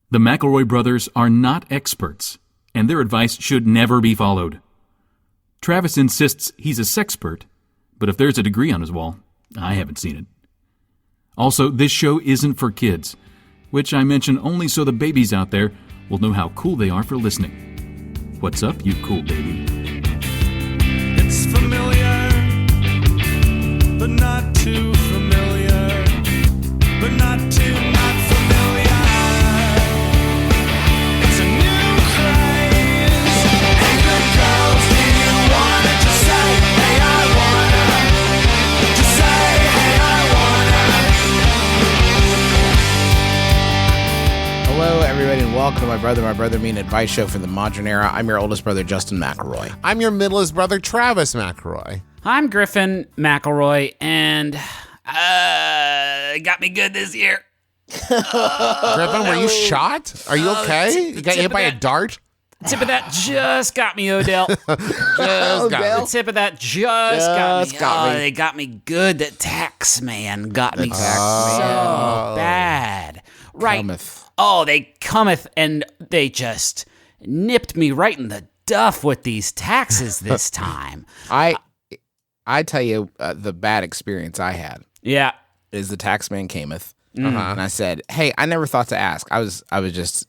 The McElroy brothers are not experts, and their advice should never be followed. Travis insists he's a sexpert, but if there's a degree on his wall, I haven't seen it. Also, this show isn't for kids, which I mention only so the babies out there will know how cool they are for listening. What's up, you cool baby? It's familiar, but not too familiar, but not too not familiar. It's a new craze. Hey, good girls, do you wanna just say, hey, I wanna? Just say, hey, I wanna. Hello, everybody, and welcome to My Brother, Me, and Advice Show for the Modern Era. I'm your oldest brother, Justin McElroy. I'm your middlest brother, Travis McElroy. I'm Griffin McElroy, and got me good this year. Griffin, were you shot? Are you okay? You got hit by a dart? Tip of that just got me, Odell. The tip of that just got me. got me. They got me good. That Taxman got me so bad. Right. Cameth. Oh, they cometh and they just nipped me right in the duff with these taxes this time. I tell you, the bad experience I had Yeah. is the Taxman Cameth. And I said, hey, I never thought to ask. I was just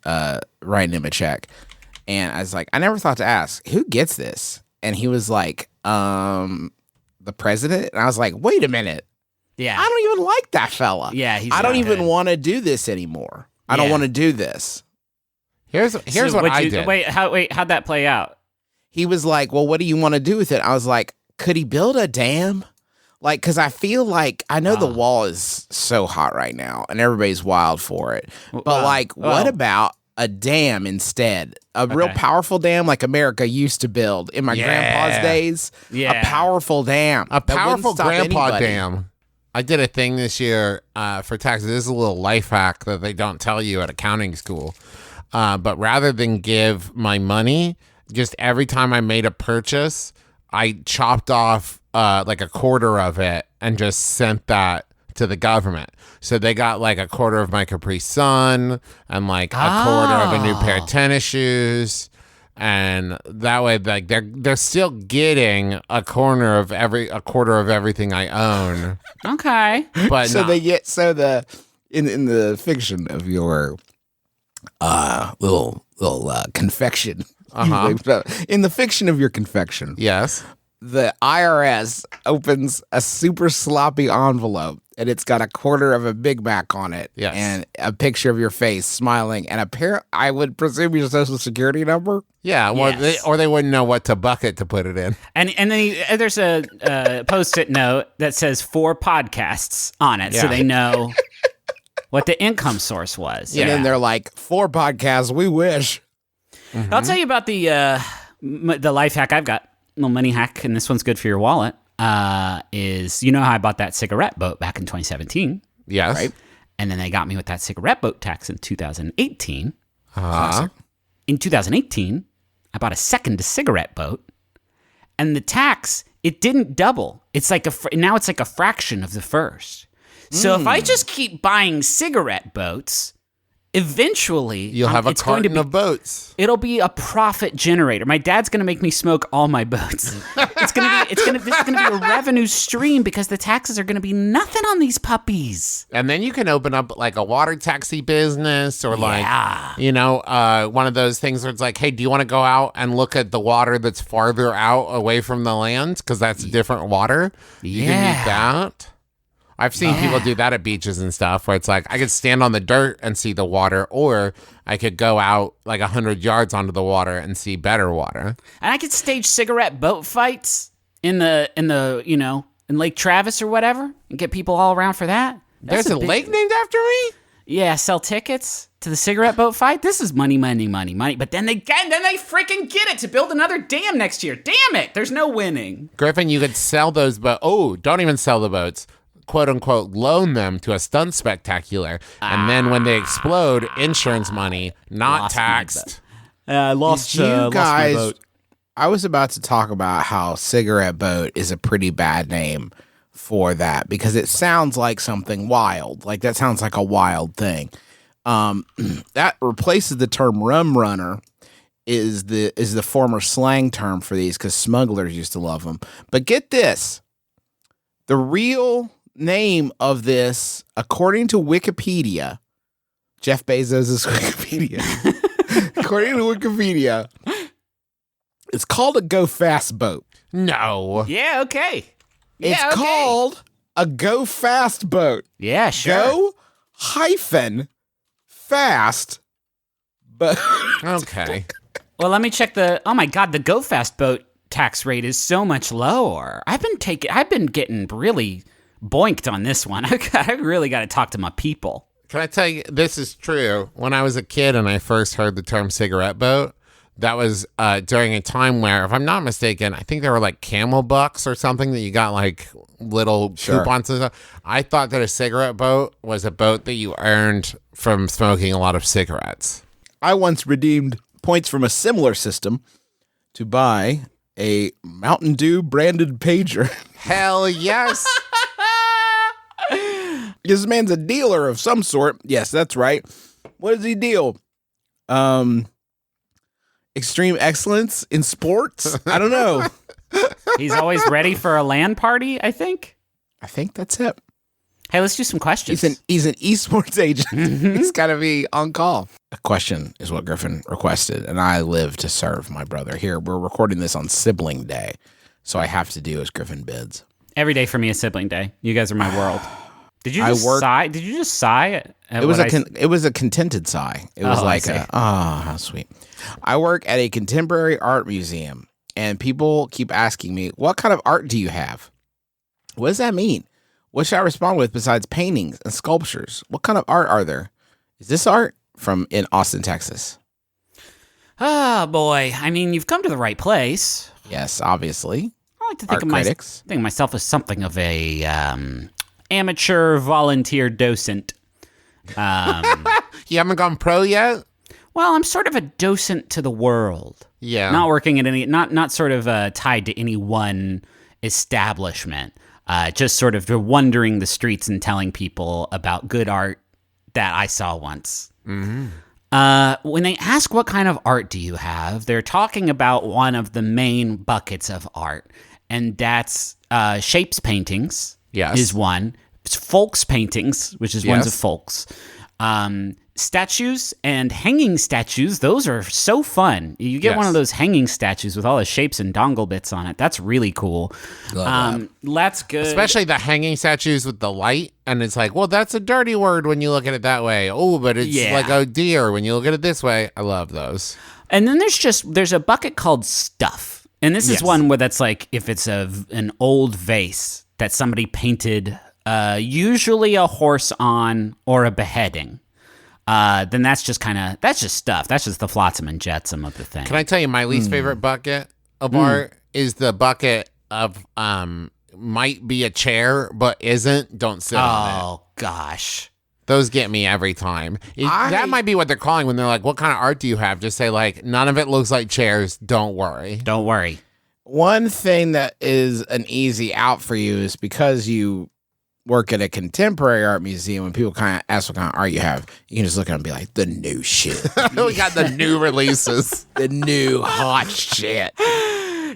writing him a check. And I was like, I never thought to ask, who gets this? And he was like, the president? And I was like, wait a minute. Yeah. I don't even like that fella. Yeah, he's I don't not even good. want to do this anymore. I don't Yeah. want to do this. Here's So what what'd I you- did. How'd that play out? He was like, well, what do you want to do with it? I was like, could he build a dam? Like, because I feel like, I know the wall is so hot right now and everybody's wild for it. But what about a dam instead? A real powerful dam like America used to build in my grandpa's days. Yeah. A powerful dam. A that wouldn't powerful stop grandpa anybody. dam. I did a thing this year for taxes. This is a little life hack that they don't tell you at accounting school. But rather than give my money, just every time I made a purchase, I chopped off like a quarter of it and just sent that to the government. So they got like a quarter of my Capri Sun and like a quarter of a new pair of tennis shoes. And that way, like they're still getting a quarter of everything I own. Okay. But So no- they get, in the fiction of your little confection, in the fiction of your confection, yes. the IRS opens a super sloppy envelope and it's got a quarter of a Big Mac on it. Yes. And a picture of your face smiling and I would presume your social security number. Yeah, well, Yes. they wouldn't know what bucket to put it in. And then there's a post-it note that says 4 podcasts on it, so Yeah. they know what the income source was. And then they're like, 4 podcasts, we wish. I'll tell you about the life hack I've got. Little money hack, and this one's good for your wallet. Is how I bought that cigarette boat back in 2017, Yes. Right. and then they got me with that cigarette boat tax in 2018. Uh-huh. In 2018, I bought a second cigarette boat, and the tax, it didn't double. It's like now it's like a fraction of the first. So if I just keep buying cigarette boats, eventually You'll have a it's going to carton of boats. It'll be a profit generator. My dad's gonna make me smoke all my boats. This is gonna be a revenue stream because the taxes are gonna be nothing on these puppies. And then you can open up like a water taxi business or one of those things where it's like, hey, do you want to go out and look at the water that's farther out away from the land? Because that's different water. You can use that. I've seen people do that at beaches and stuff where it's like I could stand on the dirt and see the water, or I could go out like 100 yards onto the water and see better water. And I could stage cigarette boat fights in Lake Travis or whatever and get people all around for that. There's a lake named after me? Yeah, sell tickets to the cigarette boat fight. This is money. But then they freaking get it to build another dam next year. Damn it. There's no winning. Griffin, you could sell those boats. Oh, don't even sell the boats. Quote unquote, loan them to a stunt spectacular. And then when they explode, insurance money, not Lost my taxed. I lost You guys, I was about to talk about how cigarette boat is a pretty bad name for that because it sounds like something wild. Like that sounds like a wild thing. That replaces the term rum runner. Is the former slang term for these because smugglers used to love them. But get this. The real name of this, according to Wikipedia, Jeff Bezos' Wikipedia. According to Wikipedia, it's called a go fast boat. No. Yeah, okay. It's Yeah, okay. called a go fast boat. Yeah, sure. Go hyphen fast boat. Okay. Well, let me check oh my God, the Go Fast boat tax rate is so much lower. I've been getting really boinked on this one. I really got to talk to my people. Can I tell you, this is true. When I was a kid and I first heard the term cigarette boat, that was during a time where, if I'm not mistaken, I think there were like Camel Bucks or something that you got like little coupons and stuff. I thought that a cigarette boat was a boat that you earned from smoking a lot of cigarettes. I once redeemed points from a similar system to buy a Mountain Dew branded pager. Hell yes. This man's a dealer of some sort. Yes, that's right. What does he deal? Extreme excellence in sports? I don't know. He's always ready for a LAN party, I think. I think that's it. Hey, let's do some questions. He's an esports agent. He's got to be on call. A question is what Griffin requested, and I live to serve my brother here. We're recording this on sibling day, so I have to do as Griffin bids. Every day for me is sibling day. You guys are my world. Did you just sigh? Did you just sigh? It was a contented sigh. It was how sweet. I work at a contemporary art museum, and people keep asking me, what kind of art do you have? What does that mean? What should I respond with besides paintings and sculptures? What kind of art are there? Is this art from in Austin, Texas? Oh, boy. I mean, you've come to the right place. Yes, obviously. I like to think of myself as something of a amateur volunteer docent. You haven't gone pro yet? Well, I'm sort of a docent to the world. Yeah. Not working at not sort of tied to any one establishment. Just sort of wandering the streets and telling people about good art that I saw once. Mm-hmm. When they ask what kind of art do you have, they're talking about one of the main buckets of art, and that's shapes paintings. Yes. Is one. Folks paintings, which is ones of Yes. folks. Statues and hanging statues, those are so fun. You get Yes. one of those hanging statues with all the shapes and dongle bits on it. That's really cool. That's good. Especially the hanging statues with the light. And it's like, well, that's a dirty word when you look at it that way. Oh, but it's like a deer when you look at it this way. I love those. And then there's a bucket called stuff. And this is one where that's like if it's an old vase that somebody painted usually a horse on or a beheading. Then that's just stuff. That's just the flotsam and jetsam of the thing. Can I tell you my least favorite bucket of art is the bucket of might be a chair but isn't. Don't sit on it. Oh gosh. Those get me every time. That might be what they're calling when they're like, what kind of art do you have? Just say like, none of it looks like chairs. Don't worry. Don't worry. One thing that is an easy out for you is because you work at a contemporary art museum, when people kind of ask what kind of art you have, you can just look at them and be like, the new shit. We got the new releases. The new hot shit.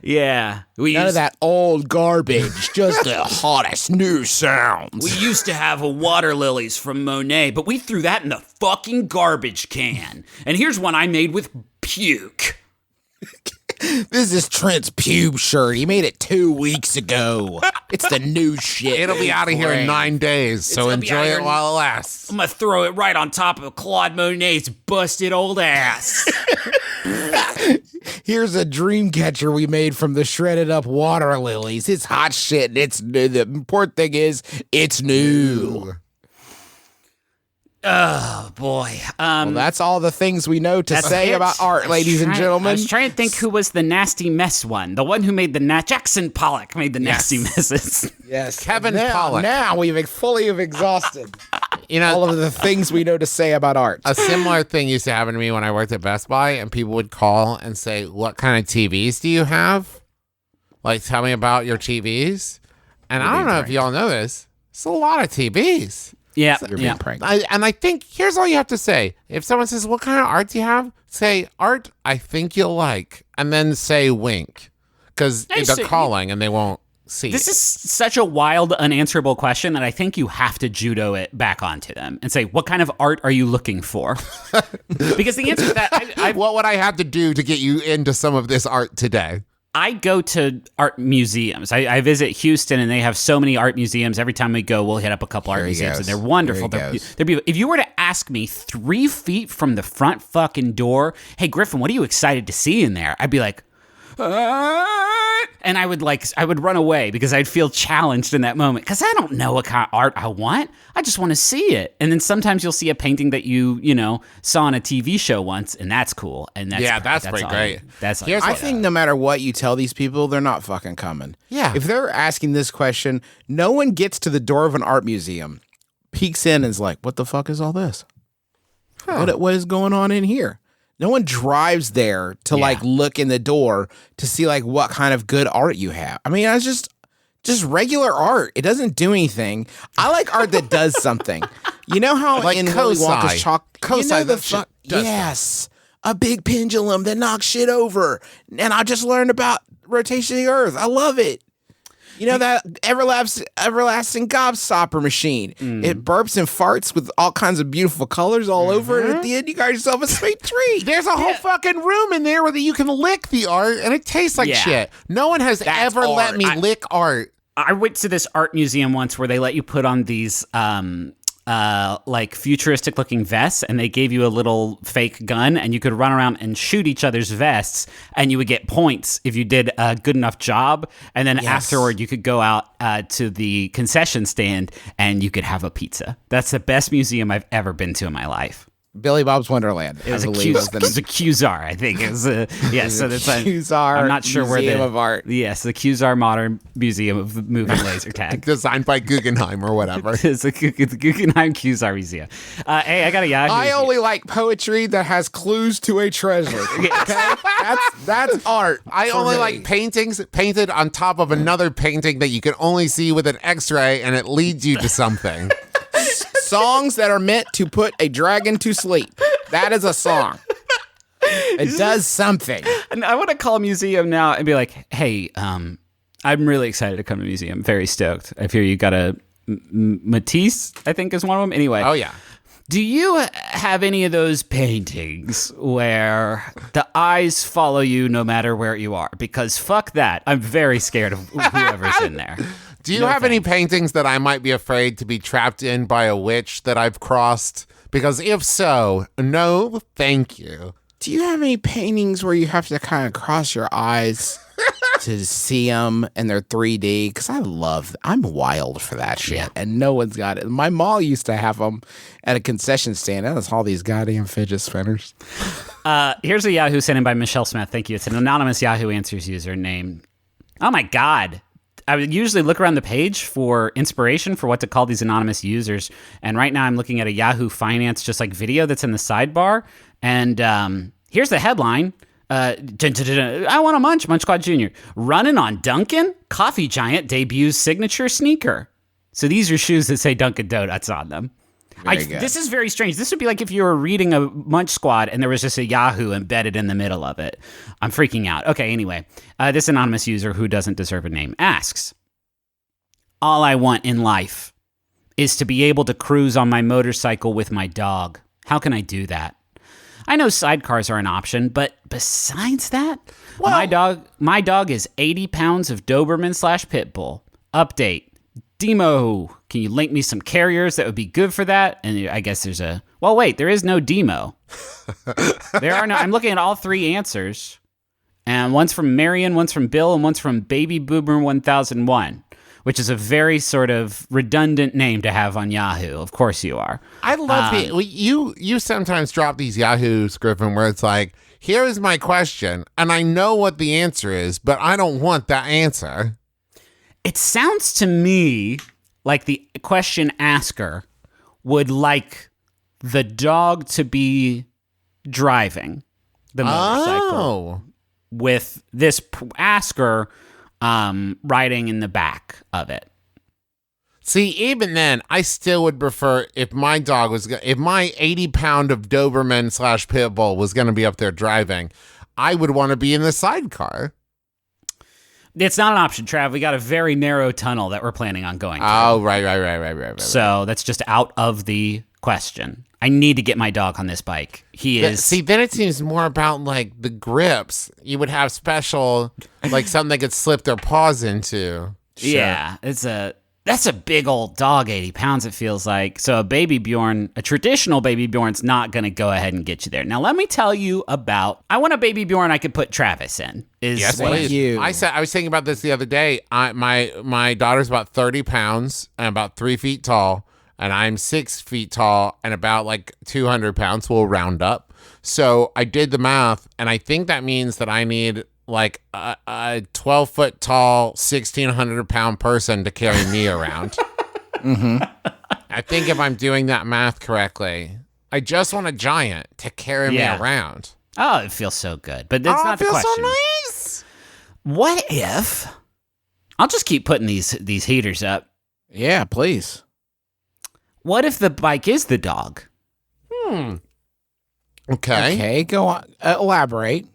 Yeah. None of that old garbage, just the hottest new sounds. We used to have a water lilies from Monet, but we threw that in the fucking garbage can. And here's one I made with puke. This is Trent's pube shirt. He made it 2 weeks ago. It's the new shit. It'll be out of here in 9 days, so gonna be enjoy out here it in- while it lasts. I'm gonna throw it right on top of Claude Monet's busted old ass. Here's a dream catcher we made from the shredded up water lilies. It's hot shit and it's new. The important thing is it's new. Oh boy. Well, that's all the things we know to say it. about art, ladies and I gentlemen. was trying to think who was the nasty mess one. The one who made the Jackson Pollock made the nasty messes. Yes, Kevin now, Pollak. Now we've fully exhausted You know, all of the things we know to say about art. a similar thing used to happen to me when I worked at Best Buy, and people would call and say, what kind of TVs do you have? Like, tell me about your TVs. And I don't know if y'all know this. It's a lot of TVs. Yeah, You're yeah. being pranked. I think here's all you have to say. If someone says, "What kind of art do you have?" Say, "Art I think you'll like," and then say wink, because I they're see. calling and they won't see. This it. is such a wild, unanswerable question that I think you have to judo it back onto them and say, what kind of art are you looking for? Because the answer to that, What would I have to do to get you into some of this art today? I go to art museums. I visit Houston, and they have so many art museums. Every time we go, we'll hit up a couple art he museums, goes. and they're wonderful. Here he They're, goes. they're beautiful. If you were to ask me 3 feet from the front fucking door, hey, Griffin, what are you excited to see in there? I'd be like, and I would run away because I'd feel challenged in that moment because I don't know what kind of art I want. I just want to see it. And then sometimes you'll see a painting that you saw on a TV show once, and that's cool. And that's pretty all great. That's all Here's you I get. think no matter what you tell these people, they're not fucking coming. Yeah. If they're asking this question, no one gets to the door of an art museum, peeks in, and is like, "What the fuck is all this? What is going on in here?" No one drives there to like look in the door to see like what kind of good art you have. I mean, it's just regular art. It doesn't do anything. I like art that does something. You know how Like in Willy Kosai. Wonka's Kosai, you know the that shit fuck does yes, a big pendulum that knocks shit over, and I just learned about rotation of the Earth. I love it. You know that everlasting gobstopper machine. It burps and farts with all kinds of beautiful colors all over, and at the end you got yourself a sweet treat. There's a whole fucking room in there where you can lick the art, and it tastes like Yeah. shit. No one has That's ever let art. me lick art. I went to this art museum once where they let you put on these like futuristic looking vests, and they gave you a little fake gun, and you could run around and shoot each other's vests, and you would get points if you did a good enough job. And then afterward, you could go out to the concession stand and you could have a pizza. That's the best museum I've ever been to in my life. Billy Bob's Wonderland. It was a Qzar, I think. It was so that's Qzar I'm not sure where Museum the of Art. Yes, the Qzar Modern Museum of Moving Laser Tag. Designed by Guggenheim or whatever. It's the Guggenheim Qzar Museum. Hey, I got a Yahoo. I only like poetry that has clues to a treasure. Okay, that's art. I for only me. like paintings painted on top of another painting that you can only see with an X-ray, and it leads you to something. songs that are meant to put a dragon to sleep. That is a song. It does something. And I want to call a museum now and be like, hey, I'm really excited to come to a museum. Very stoked. I hear you got a Matisse, I think is one of them. Anyway. Oh, yeah. Do you have any of those paintings where the eyes follow you no matter where you are? Because fuck that. I'm very scared of whoever's in there. Do you have any paintings that I might be afraid to be trapped in by a witch that I've crossed? Because if so, no, thank you. Do you have any paintings where you have to kind of cross your eyes to see them and they're 3D? Because I'm wild for that shit. And no one's got it. My mall used to have them at a concession stand. That was all these goddamn fidget spinners. Here's a Yahoo sent in by Michelle Smith. Thank you. It's an anonymous Yahoo Answers username. Oh my God. I would usually look around the page for inspiration for what to call these anonymous users. And right now I'm looking at a Yahoo Finance just like video that's in the sidebar. And here's the headline. I want a Munch Squad Jr. Running on Dunkin', coffee giant debuts signature sneaker. So these are shoes that say Dunkin' Donuts on them. Very good. This is very strange. This would be like if you were reading a Munch Squad and there was just a Yahoo embedded in the middle of it. I'm freaking out. Okay, anyway. This anonymous user who doesn't deserve a name asks, all I want in life is to be able to cruise on my motorcycle with my dog. How can I do that? I know sidecars are an option, but besides that, my dog is 80 pounds of Doberman/Pitbull. Update. Demo, can you link me some carriers that would be good for that? And I guess there is no Demo. I'm looking at all three answers. And one's from Marion, one's from Bill, and one's from Baby Boomer 1001, which is a very sort of redundant name to have on Yahoo. Of course you are. I love it. You sometimes drop these Yahoos, Griffin, where it's like, here is my question, and I know what the answer is, but I don't want that answer. It sounds to me like the question asker would like the dog to be driving the motorcycle with this asker riding in the back of it. See, even then, I still would prefer if my dog was, if my 80-pound of Doberman / pit bull was going to be up there driving, I would want to be in the sidecar. It's not an option, Trav. We got a very narrow tunnel that we're planning on going through. Oh, right. So that's just out of the question. I need to get my dog on this bike. He is. See, then it seems more about like the grips. You would have special, like something they could slip their paws into. Yeah, that's a big old dog, 80 pounds, it feels like. So a traditional baby Bjorn's not going to go ahead and get you there. Now, let me tell you I want a baby Bjorn I could put Travis in. Yes, Thank please. you. I was thinking about this the other day. My daughter's about 30 pounds and about 3 feet tall, and I'm 6 feet tall and about like 200 pounds. We'll round up. So I did the math, and I think that means that I need like a 12-foot tall, 1,600-pound person to carry me around. I think if I'm doing that math correctly, I just want a giant to carry me around. Oh, it feels so good. But that's not the it feels question. so nice. What if... I'll just keep putting these heaters up. Yeah, please. What if the bike is the dog? Okay. Okay, go on. Elaborate.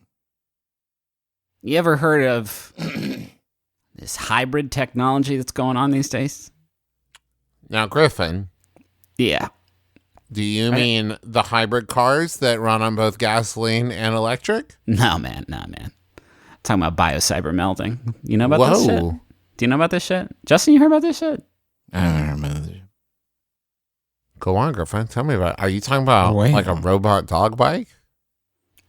You ever heard of this hybrid technology that's going on these days? Now, Griffin, Yeah. do you mean the hybrid cars that run on both gasoline and electric? No, man. Talking about biocyber melding. You know about this shit? Whoa. Do you know about this shit? Justin, you heard about this shit? I don't remember. Go on, Griffin. Tell me about it. Are you talking about Wait. like a robot dog bike?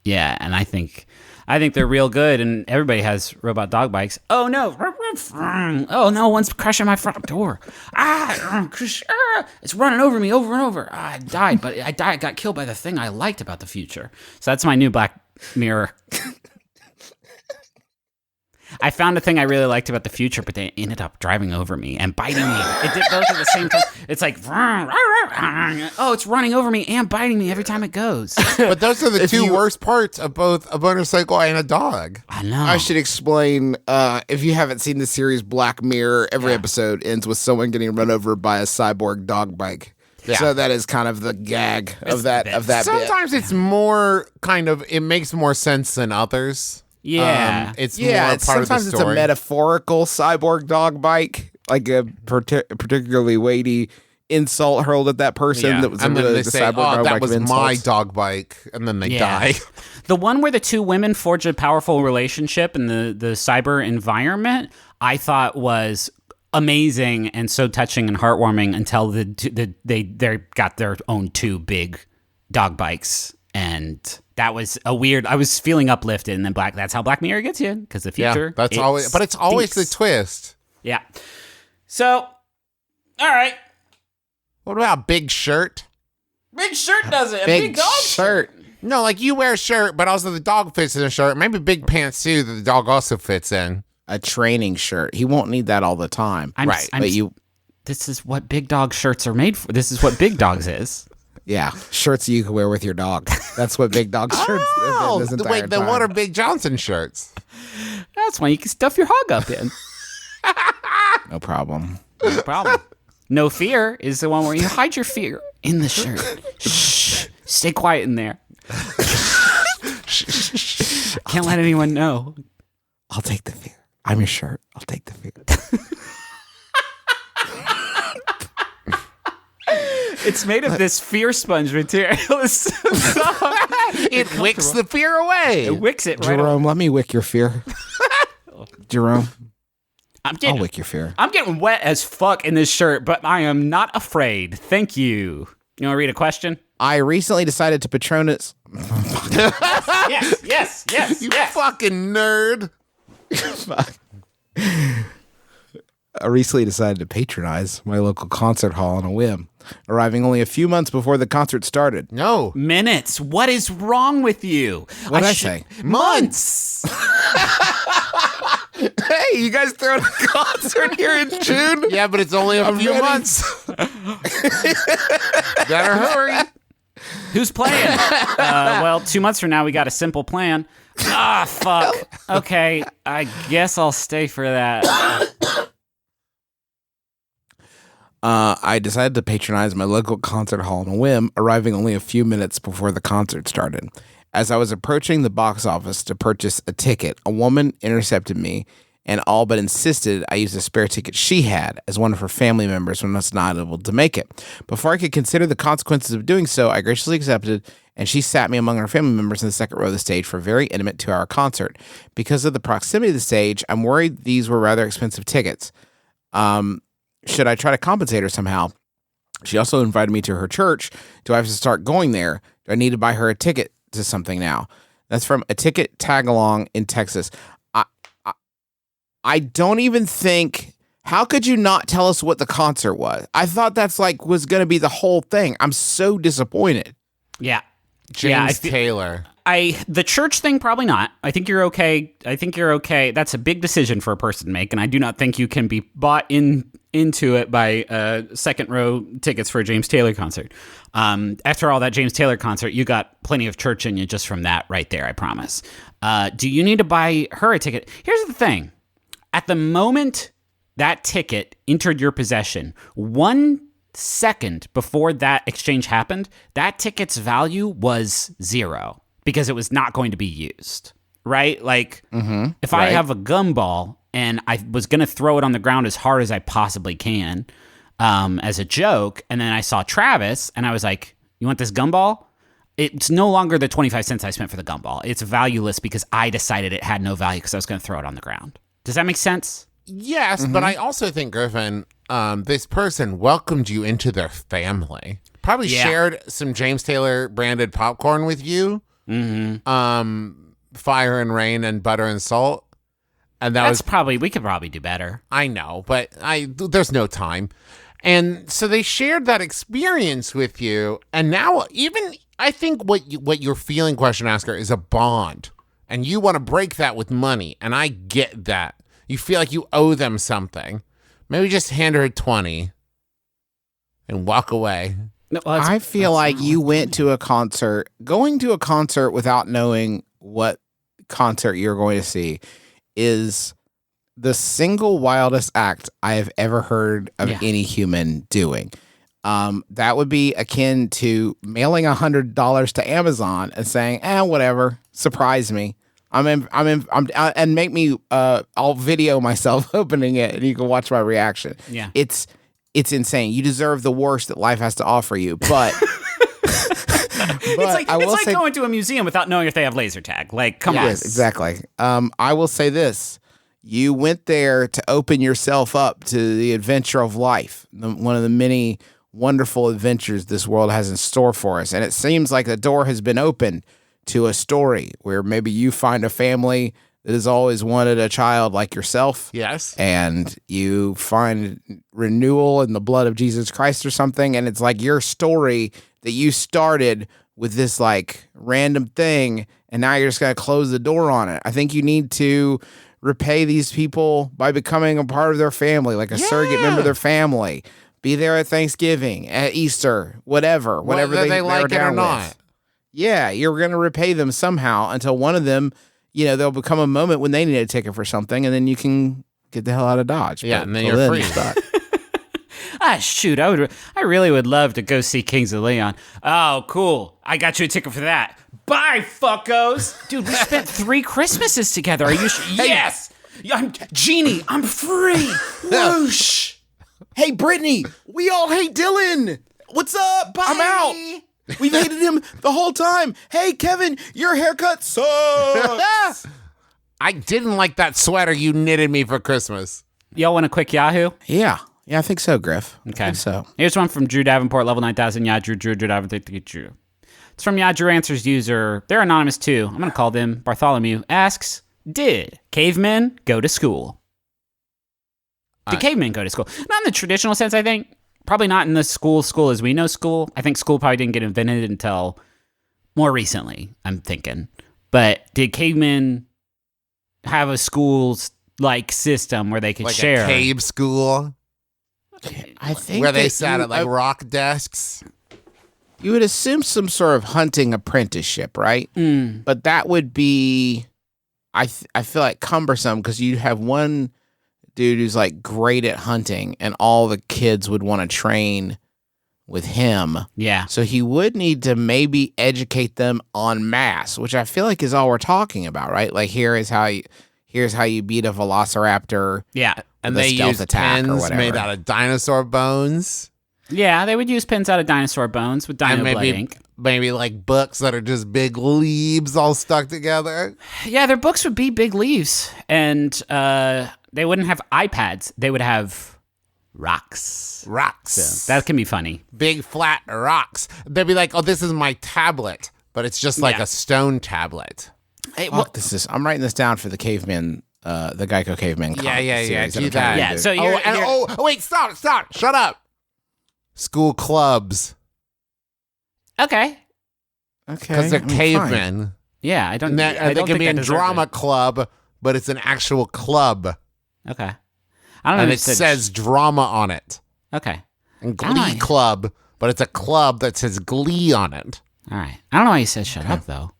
Yeah, and I think they're real good, and everybody has robot dog bikes. Oh no! Oh no! One's crashing my front door. It's running over me over and over. I died, but I got killed by the thing I liked about the future. So that's my new Black Mirror. I found a thing I really liked about the future, but they ended up driving over me and biting me. It did both at the same time. It's like, oh, it's running over me and biting me every time it goes. But those are the two worst parts of both a motorcycle and a dog. I know. I should explain, if you haven't seen the series Black Mirror, every episode ends with someone getting run over by a cyborg dog bike. Yeah. So that is kind of the gag of that bit. Sometimes it's more kind of, it makes more sense than others. Yeah. It's Yeah, more it's, part of sometimes the it's a story. metaphorical cyborg dog bike, like a particularly weighty insult hurled at that person that was and in then the they say, cyborg dog that bike was of my insults. dog bike, and then they Yeah. die. The one where the two women forge a powerful relationship in the cyber environment, I thought was amazing and so touching and heartwarming until they got their own two big dog bikes, and that was a weird. I was feeling uplifted, and then that's how Black Mirror gets you, because the future. That's always, but it's always the stinks. twist. Yeah. So, all right, What about big shirt? big shirt does it. A Big dog shirt. No, like you wear a shirt, but also the dog fits in a shirt. Maybe big pants too that the dog also fits in. A training shirt. He won't need that all the time. This is what big dog shirts are made for. This is what big dogs is. Yeah, shirts you can wear with your dog. That's what big dog shirts. Oh, this entire wait, then what time. are Big Johnson shirts? That's why you can stuff your hog up in. No problem. No problem. No fear is the one where you hide your fear in the shirt. Shh. Stay quiet in there. Can't let anyone know. I'll take the fear. I'm your shirt. I'll take the fear. It's made of this fear sponge material. It's so soft. It wicks the fear away. It wicks it right Jerome, let me wick your fear. Jerome, I'm I'll getting, wick your fear. I'm getting wet as fuck in this shirt, but I am not afraid. Thank you. You want to read a question? I recently decided to Patronus. Yes. You fucking nerd. I recently decided to patronize my local concert hall on a whim, arriving only a few months before the concert started. No. Minutes. What is wrong with you? What did I say? Months. Hey, you guys throwing a concert here in June? Yeah, but it's only a few ready. months. Better hurry. Who's playing? Well, 2 months from now, we got a simple plan. Ah, fuck. Okay, I guess I'll stay for that. I decided to patronize my local concert hall on a whim, arriving only a few minutes before the concert started. As I was approaching the box office to purchase a ticket, a woman intercepted me and all but insisted I use a spare ticket she had as one of her family members when I was not able to make it. Before I could consider the consequences of doing so, I graciously accepted, and she sat me among her family members in the second row of the stage for a very intimate 2-hour concert. Because of the proximity of the stage, I'm worried these were rather expensive tickets. Should I try to compensate her somehow? She also invited me to her church. Do I have to start going there? Do I need to buy her a ticket to something now? That's from a ticket tag along in Texas. I don't even think. How could you not tell us what the concert was? I thought that's was going to be the whole thing. I'm so disappointed. Yeah. James Taylor. The church thing, probably not. I think you're okay. That's a big decision for a person to make, and I do not think you can be bought into it by second row tickets for a James Taylor concert. After all, that James Taylor concert, you got plenty of church in you just from that right there, I promise. Do you need to buy her a ticket? Here's the thing. At the moment that ticket entered your possession, 1 second before that exchange happened, that ticket's value was 0 because it was not going to be used, right? If I have a gumball and I was going to throw it on the ground as hard as I possibly can as a joke, and then I saw Travis and I was like, you want this gumball? It's no longer the 25 cents I spent for the gumball. It's valueless because I decided it had no value because I was going to throw it on the ground. Does that make sense? Yes, but I also think, Griffin, this person welcomed you into their family. Probably shared some James Taylor branded popcorn with you. Fire and rain and butter and salt. And we could probably do better. I know, but there's no time. And so they shared that experience with you. And now I think what you're feeling, question asker, is a bond. And you want to break that with money. And I get that. You feel like you owe them something. Maybe just hand her 20 and walk away. No, I feel like you went to a concert. Going to a concert without knowing what concert you're going to see is the single wildest act I have ever heard of any human doing. That would be akin to mailing $100 to Amazon and saying, whatever, surprise me. And make me, I'll video myself opening it and you can watch my reaction. Yeah. It's insane. You deserve the worst that life has to offer you, but it's like going to a museum without knowing if they have laser tag. Come on. Yes, exactly. I will say this. You went there to open yourself up to the adventure of life, one of the many wonderful adventures this world has in store for us. And it seems like the door has been opened to a story where maybe you find a family that has always wanted a child like yourself. Yes. And you find renewal in the blood of Jesus Christ or something. And it's like your story that you started with this random thing. And now you're just going to close the door on it. I think you need to repay these people by becoming a part of their family, like a surrogate member of their family. Be there at Thanksgiving, at Easter, whatever they like it or not. Yeah, you're going to repay them somehow until one of them, there'll become a moment when they need a ticket for something, and then you can get the hell out of Dodge. Yeah, and then you're free. Shoot, I really would love to go see Kings of Leon. Oh, cool. I got you a ticket for that. Bye, fuckos. Dude, we spent 3 Christmases together. Are you sure? Yes. I'm Genie. I'm free. Whoosh. Hey, Brittany, we all hate Dylan. What's up? Bye. I'm out. We've hated him the whole time. Hey, Kevin, your haircut sucks. I didn't like that sweater you knitted me for Christmas. Y'all want a quick Yahoo? Yeah, I think so, Griff. Okay. I think so. Here's one from Drew Davenport, level 9000. Yeah, Drew Davenport. Drew. It's from Yeah, Drew Answers user. They're anonymous too. I'm going to call them Bartholomew. Asks, did cavemen go to school? Did cavemen go to school? Not in the traditional sense, I think. Probably not in the school as we know school. I think school probably didn't get invented until more recently, I'm thinking. But did cavemen have a schools-like system where they could share? A cave school? I think where they sat at rock desks? You would assume some sort of hunting apprenticeship, right? But that would be, I feel like cumbersome because you'd have one dude who's like great at hunting, and all the kids would want to train with him. Yeah. So he would need to maybe educate them en masse, which I feel like is all we're talking about, right? Like here's how you beat a velociraptor. Yeah. And with a they stealth use attack or pins whatever. made out of dinosaur bones. Yeah, they would use pins out of dinosaur bones with dino And blood maybe, ink. maybe like books that are just big leaves all stuck together. Yeah, their books would be big leaves, and they wouldn't have iPads. They would have rocks. Rocks. So that can be funny. Big flat rocks. They'd be like, oh, this is my tablet. But it's just like Yeah. a stone tablet. Hey, Fuck, I'm writing this down for the caveman, the Geico caveman. Yeah. series Do I'm trying that. to Yeah, do. so you're, Wait, stop. Shut up. School clubs. okay. Okay, Because they're I mean, fine. cavemen. Yeah, I don't. And I they don't can think be I in deserve drama it. club, but it's an actual club. Okay. I don't know. And if it says drama on it. Okay. And I don't Glee know. Club, but it's a club that says Glee on it. All right. I don't know why you said shut up though.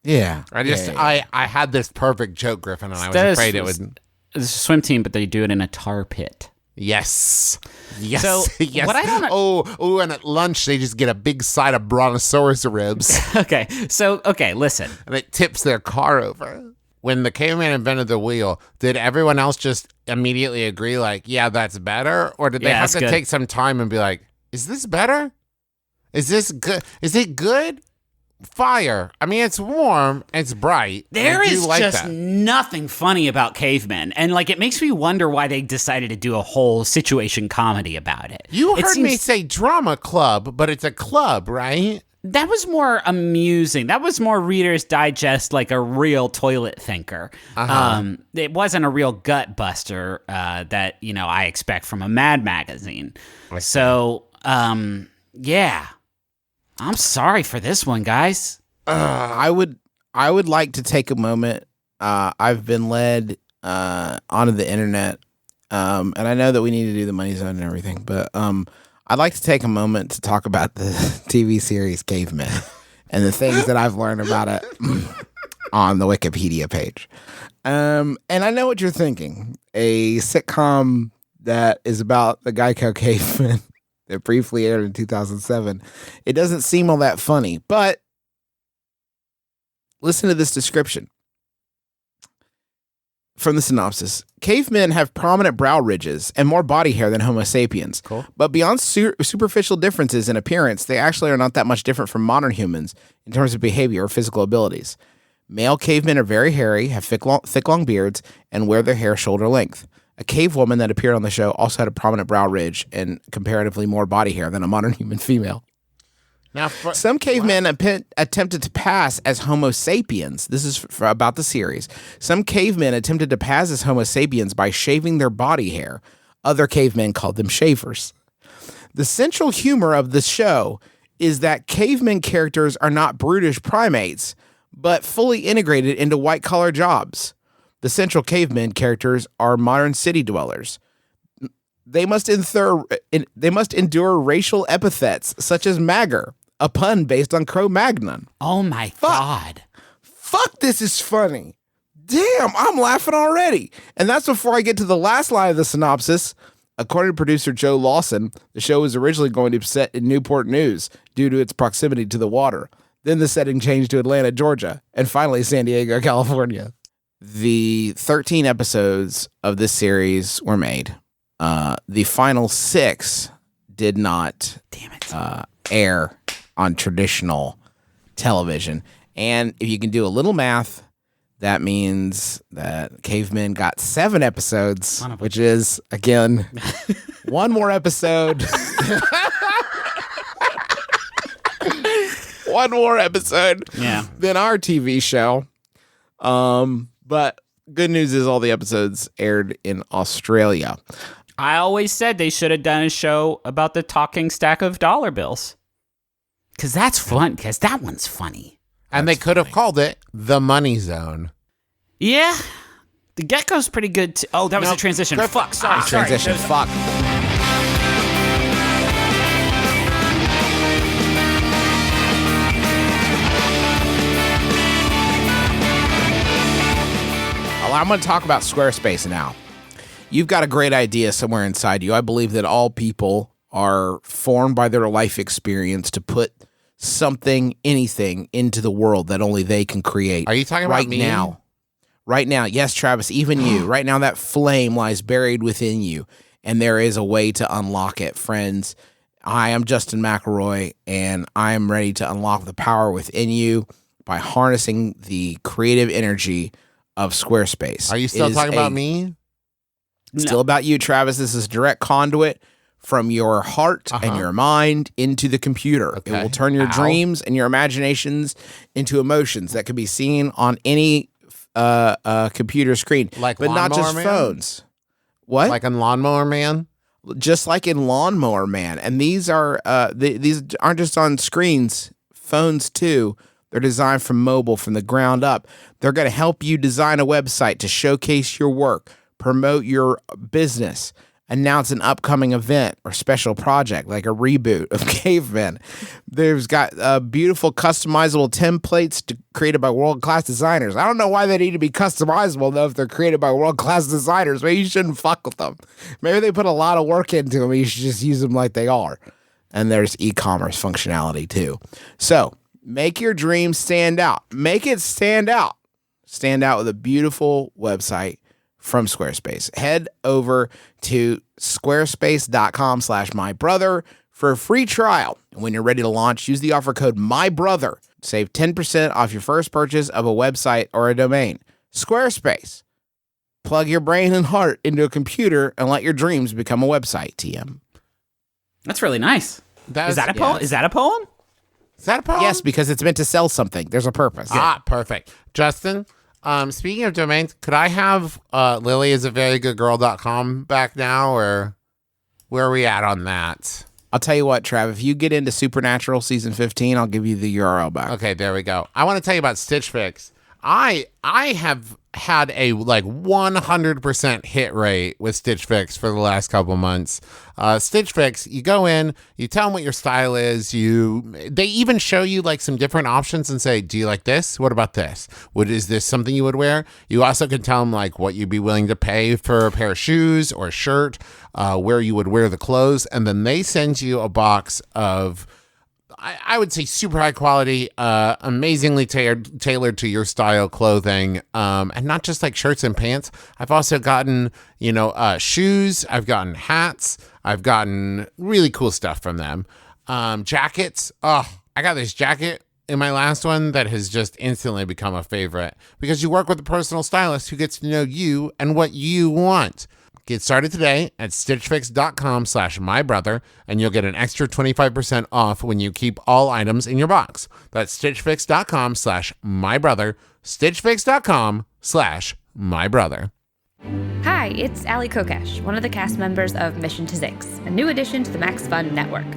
Yeah, I had this perfect joke, Griffin, and I was That is- afraid it would. It's a swim team, but they do it in a tar pit. Yes. Yes. So, yes. what I don't- Oh, and at lunch they just get a big side of brontosaurus ribs Okay. So, listen. and it tips their car over. When the caveman invented the wheel, did everyone else just immediately agree, like, yeah, that's better? Or did they Yeah, have that's to good. take some time and be like, is this better? Is this good? Is it good? Fire. I mean, it's warm, it's bright. There I do is like just that. nothing funny about cavemen. And, like, it makes me wonder why they decided to do a whole situation comedy about it. You It heard me seems- say drama club, but it's a club, right? That was more amusing. That was more Reader's Digest, like a real toilet thinker. It wasn't a real gut buster that, I expect from a Mad magazine. So, yeah. I'm sorry for this one, guys. I would like to take a moment. I've been led onto the internet, and I know that we need to do the money zone and everything, but I'd like to take a moment to talk about the TV series Cavemen and the things that I've learned about it on the Wikipedia page. And I know what you're thinking: a sitcom that is about the Geico cavemen that briefly aired in 2007. It doesn't seem all that funny, but listen to this description from the synopsis. Cavemen have prominent brow ridges and more body hair than Homo sapiens. Cool. But beyond superficial differences in appearance, they actually are not that much different from modern humans in terms of behavior or physical abilities. Male cavemen are very hairy, have thick long beards, and wear their hair shoulder length. A cave woman that appeared on the show also had a prominent brow ridge and comparatively more body hair than a modern human female. Now, Some cavemen attempted to pass as Homo sapiens. This is about the series. Some cavemen attempted to pass as Homo sapiens by shaving their body hair. Other cavemen called them shavers. The central humor of the show is that cavemen characters are not brutish primates, but fully integrated into white-collar jobs. The central cavemen characters are modern city dwellers. They must endure racial epithets such as magger, a pun based on Cro-Magnon. Oh, my God. Fuck, this is funny. Damn, I'm laughing already. And that's before I get to the last line of the synopsis. According to producer Joe Lawson, the show was originally going to be set in Newport News due to its proximity to the water. Then the setting changed to Atlanta, Georgia, and finally San Diego, California. The 13 episodes of this series were made. The final 6 did not air on traditional television. And if you can do a little math, that means that Cavemen got 7 episodes, which is, again, one more episode. One more episode than our TV show. But good news is all the episodes aired in Australia. I always said they should have done a show about the talking stack of dollar bills. Because that's fun, because that one's funny. and they could have called it The Money Zone. Yeah. The gecko's pretty good, too. Oh, that was a transition. Fuck, sorry. Transition. Fuck. I'm going to talk about Squarespace now. You've got a great idea somewhere inside you. I believe that all people are formed by their life experience to put something, anything into the world that only they can create. Are you talking about me? now? Right now, yes, Travis, even you. Right now, that flame lies buried within you, and there is a way to unlock it, friends. I am Justin McElroy, and I am ready to unlock the power within you by harnessing the creative energy of Squarespace. Are you still talking about me? Still about you, Travis. This is direct conduit from your heart and your mind into the computer. Okay. It will turn your dreams and your imaginations into emotions that can be seen on any computer screen, Like but not just Lawnmower Man? phones. What? Like on Lawnmower Man? Just like in Lawnmower Man. And these are these aren't just on screens, phones too. They're designed from mobile from the ground up. They're going to help you design a website to showcase your work, promote your business, announce an upcoming event or special project like a reboot of Cavemen. There's got beautiful customizable templates created by world-class designers. I don't know why they need to be customizable, though, if they're created by world-class designers. Maybe you shouldn't fuck with them. Maybe they put a lot of work into them. You should just use them like they are. And there's e-commerce functionality, too. So make your dreams stand out. Make it stand out. Stand out with a beautiful website from Squarespace. Head over to squarespace.com/mybrother for a free trial. And when you're ready to launch, use the offer code MYBROTHER. Save 10% off your first purchase of a website or a domain. Squarespace. Plug your brain and heart into a computer and let your dreams become a website, TM. That's really nice. Is that a poem? yes. Is that a poem? Is that a poem? Yes, because it's meant to sell something. There's a purpose. Perfect. Justin, speaking of domains, could I have lilyasaverygoodgirl.com back now, or where are we at on that? I'll tell you what, Trav, if you get into Supernatural Season 15, I'll give you the URL back. Okay, there we go. I want to tell you about Stitch Fix. I have had a 100% hit rate with Stitch Fix for the last couple months. Stitch Fix, you go in, you tell them what your style is. They even show you some different options and say, do you like this? What about this? Is this something you would wear? You also can tell them what you'd be willing to pay for a pair of shoes or a shirt, where you would wear the clothes. And then they send you a box of, I would say, super high quality, amazingly tailored to your style clothing, and not just shirts and pants. I've also gotten, shoes. I've gotten hats. I've gotten really cool stuff from them. Jackets. Oh, I got this jacket in my last one that has just instantly become a favorite because you work with a personal stylist who gets to know you and what you want. Get started today at stitchfix.com/mybrother, and you'll get an extra 25% off when you keep all items in your box. That's stitchfix.com/mybrother, stitchfix.com/mybrother. Hi, it's Ali Kokesh, one of the cast members of Mission to Zix, a new addition to the Max Fun network.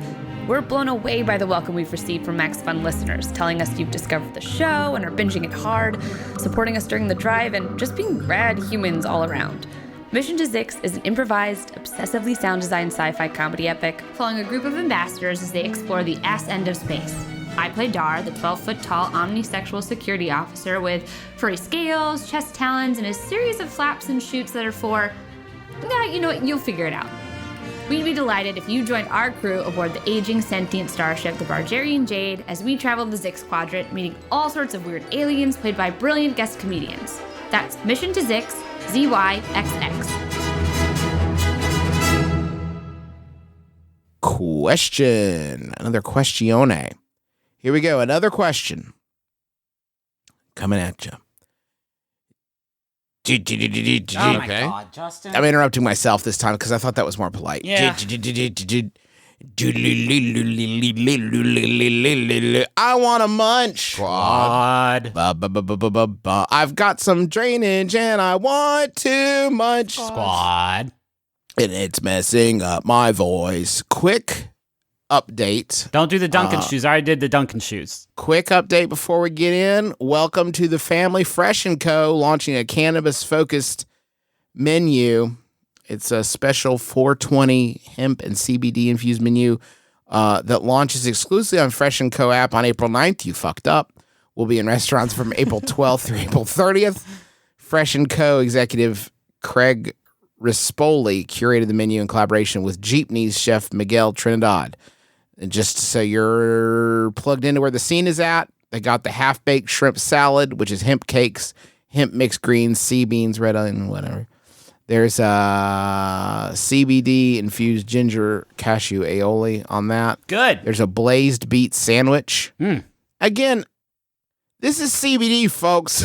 We're blown away by the welcome we've received from Max Fun listeners, telling us you've discovered the show and are binging it hard, supporting us during the drive, and just being rad humans all around. Mission to Zix is an improvised, obsessively sound-designed sci-fi comedy epic following a group of ambassadors as they explore the ass end of space. I play Dar, the 12-foot-tall omnisexual security officer with furry scales, chest talons, and a series of flaps and shoots that are for... you know what, you'll figure it out. We'd be delighted if you joined our crew aboard the aging sentient starship, the Bargerian Jade, as we travel the Zix Quadrant, meeting all sorts of weird aliens played by brilliant guest comedians. That's Mission to Zix, ZYXX. Question. Another questione. Here we go. Another question. Coming at you. Oh my Okay. God, Justin. I'm interrupting myself this time because I thought that was more polite. Yeah. I want a munch. Squad. I've got some drainage and I want to munch. Squad. And it's messing up my voice. Quick update. Don't do the Duncan shoes. I already did the Duncan shoes. Quick update before we get in. Welcome to the family. Fresh & Co. launching a cannabis-focused menu. It's a special 420 hemp and CBD infused menu that launches exclusively on Fresh & Co. app on April 9th. You fucked up. We'll be in restaurants from April 12th through April 30th. Fresh & Co. executive Craig Rispoli curated the menu in collaboration with Jeepney's chef Miguel Trinidad. And just so you're plugged into where the scene is at, they got the half-baked shrimp salad, which is hemp cakes, hemp mixed greens, sea beans, red onion, whatever. There's CBD infused ginger cashew aioli on that. Good. There's a blazed beet sandwich. Again, this is CBD, folks,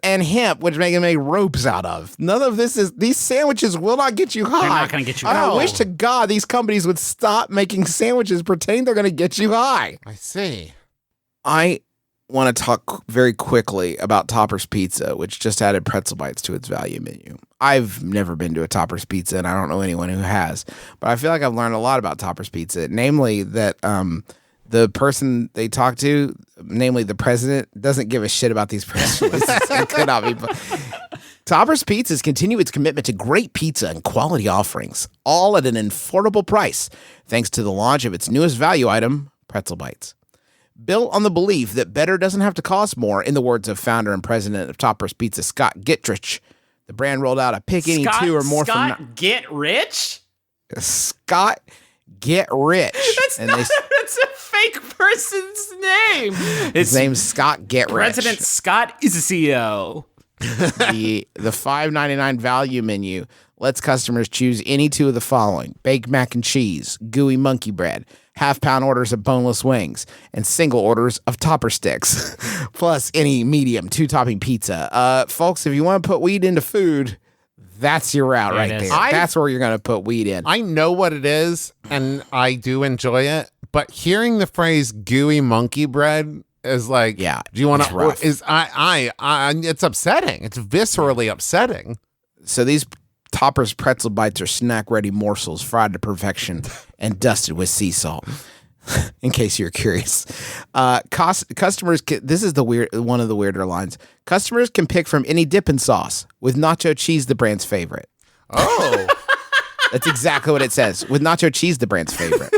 and hemp, which they can make ropes out of. None of this is. These sandwiches will not get you high. They're not going to get you And high. I wish to God these companies would stop making sandwiches pretending they're going to get you high. I see. I want to talk very quickly about Topper's Pizza, which just added pretzel bites to its value menu. I've never been to a Topper's Pizza, and I don't know anyone who has, but I feel like I've learned a lot about Topper's Pizza, namely that the person they talk to, namely the president, doesn't give a shit about these press releases. It could not be. Topper's Pizzas continue its commitment to great pizza and quality offerings, all at an affordable price, thanks to the launch of its newest value item, Pretzel Bites. Built on the belief that better doesn't have to cost more, in the words of founder and president of Topper's Pizza, Scott Gittrich, the brand rolled out a pick any two or more Scott, get rich? Scott Get Rich. That's a fake person's name. His name's Scott Get Rich. President Scott is the CEO. The $5.99 value menu lets customers choose any two of the following: baked mac and cheese, gooey monkey bread, half-pound orders of boneless wings, and single orders of topper sticks, plus any medium two-topping pizza. Folks, if you want to put weed into food, that's your route There it right is. there. That's where you're going to put weed in. I know what it is, and I do enjoy it. But hearing the phrase "gooey monkey bread" is like, Yeah, do you want it's to? rough. It's upsetting. It's viscerally upsetting. So these Topper's pretzel bites are snack-ready morsels fried to perfection and dusted with sea salt. In case you're curious, customers this is one of the weirder lines. Customers can pick from any dipping sauce, with nacho cheese the brand's favorite. Oh, That's exactly what it says. With nacho cheese the brand's favorite.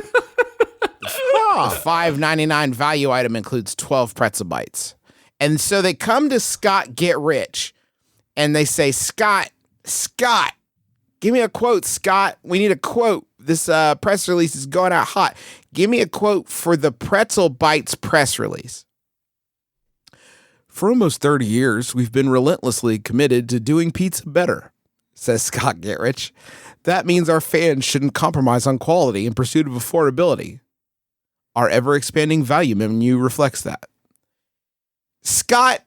The $5.99 value item includes 12 pretzel bites, and so they come to Scott Get Rich, and they say, Scott, give me a quote, Scott. We need a quote. This press release is going out hot. Give me a quote for the Pretzel Bites press release. For almost 30 years, we've been relentlessly committed to doing pizza better, says Scott Getrich. That means our fans shouldn't compromise on quality in pursuit of affordability. Our ever-expanding value menu reflects that. Scott,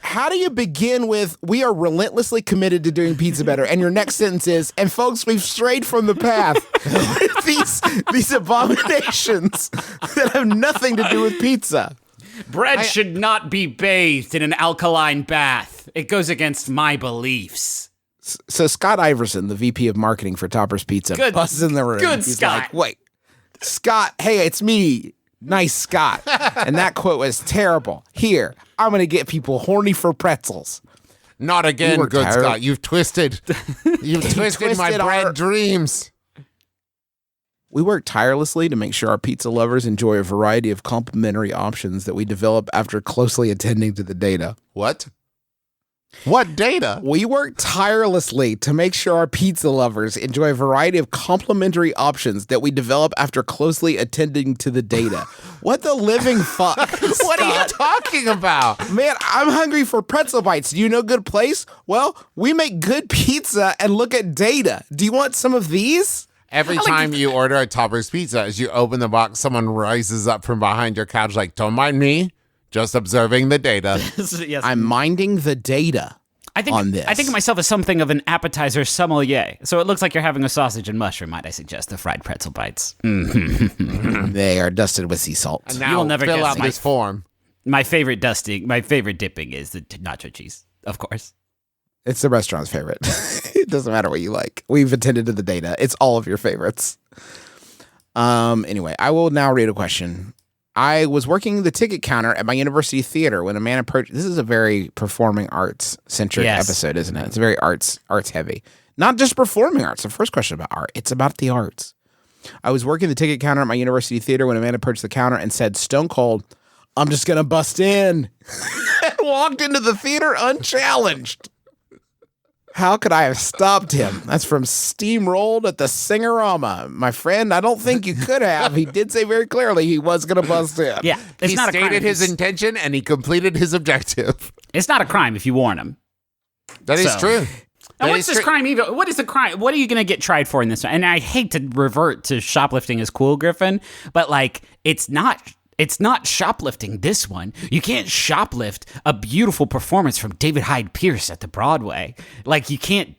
how do you begin with, we are relentlessly committed to doing pizza better, and your next sentence is, and folks, we've strayed from the path with these abominations that have nothing to do with pizza. Bread should not be bathed in an alkaline bath. It goes against my beliefs. So Scott Iverson, the VP of marketing for Topper's Pizza, busts in the room. Good He's Scott. like, wait, Scott, hey, it's me. Nice Scott. And that quote was terrible. Here, I'm going to get people horny for pretzels. not again, were good tired. Scott. You've twisted my twisted bread dreams. We work tirelessly to make sure our pizza lovers enjoy a variety of complimentary options that we develop after closely attending to the data. What? What data? We work tirelessly to make sure our pizza lovers enjoy a variety of complimentary options that we develop after closely attending to the data. What the living fuck? What are you talking about? Man, I'm hungry for pretzel bites. Do you know a good place? Well, we make good pizza and look at data. Do you want some of these? Every time you order a Topper's Pizza, as you open the box, someone rises up from behind your couch like, don't mind me, just observing the data. Yes. I'm minding the data on this. I think of myself as something of an appetizer sommelier. So it looks like you're having a sausage and mushroom, might I suggest, the fried pretzel bites. They are dusted with sea salt. And now You will never fill guess out my- this form. My favorite dipping is the nacho cheese, of course. It's the restaurant's favorite. It doesn't matter what you like. We've attended to the data. It's all of your favorites. Anyway, I will now read a question. I was working the ticket counter at my university theater when a man approached. This is a very performing arts centric Yes. episode, isn't it? It's very arts heavy. Not just performing arts. The first question about art. It's about the arts. I was working the ticket counter at my university theater when a man approached the counter and said, "Stone cold, I'm just gonna bust in," and walked into the theater unchallenged. How could I have stopped him? That's from Steamrolled at the Singerama. My friend, I don't think you could have. He did say very clearly he was going to bust in. Yeah, it's He not a crime. stated his intention and he completed his objective. It's not a crime if you warn him. That is So- true. And That what's is this true. crime even? What is the crime? What are you going to get tried for in this one? And I hate to revert to shoplifting as cool, Griffin, but like it's not shoplifting this one. You can't shoplift a beautiful performance from David Hyde Pierce at the Broadway. Like you can't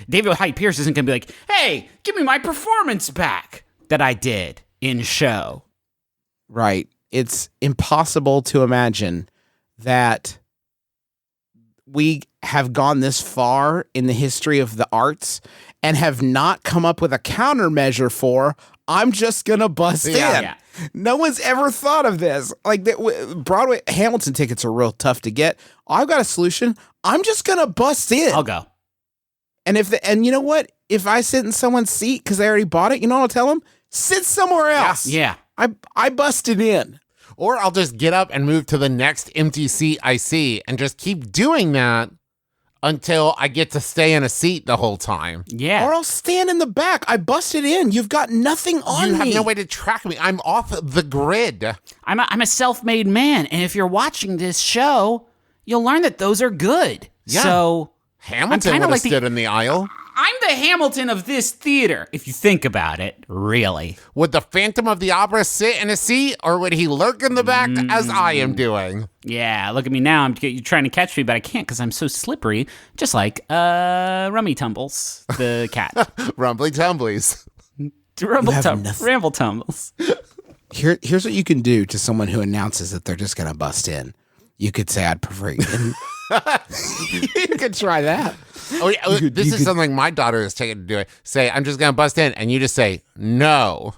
David Hyde Pierce isn't going to be like, "Hey, give me my performance back that I did in show." Right. It's impossible to imagine that we have gone this far in the history of the arts and have not come up with a countermeasure for, I'm just going to bust in. Yeah. No one's ever thought of this. Like Broadway Hamilton tickets are real tough to get. I've got a solution. I'm just going to bust in. I'll go. And and you know what? If I sit in someone's seat because they already bought it, you know what I'll tell them? Sit somewhere else. Yeah. I busted in. Or I'll just get up and move to the next empty seat I see and just keep doing that until I get to stay in a seat the whole time. Yeah. Or I'll stand in the back. I busted in. You've got nothing on You me. have no way to track me. I'm off the grid. I'm a self-made man, and if you're watching this show, you'll learn that those are good. Yeah. So Hamilton kinda would have like stood in the aisle. I'm the Hamilton of this theater, if you think about it, really. Would the Phantom of the Opera sit in a seat, or would he lurk in the back as I am doing? Yeah, look at me now. You're trying to catch me, but I can't because I'm so slippery. Just like Rummy Tumbles, the cat. Rumbly tumblies. Ramble Tumbles. Here's what you can do to someone who announces that they're just going to bust in. You could say, I'd prefer you didn't. You could try that. Oh, yeah, this is something my daughter has taken to do. It. Say, I'm just going to bust in, and you just say, no.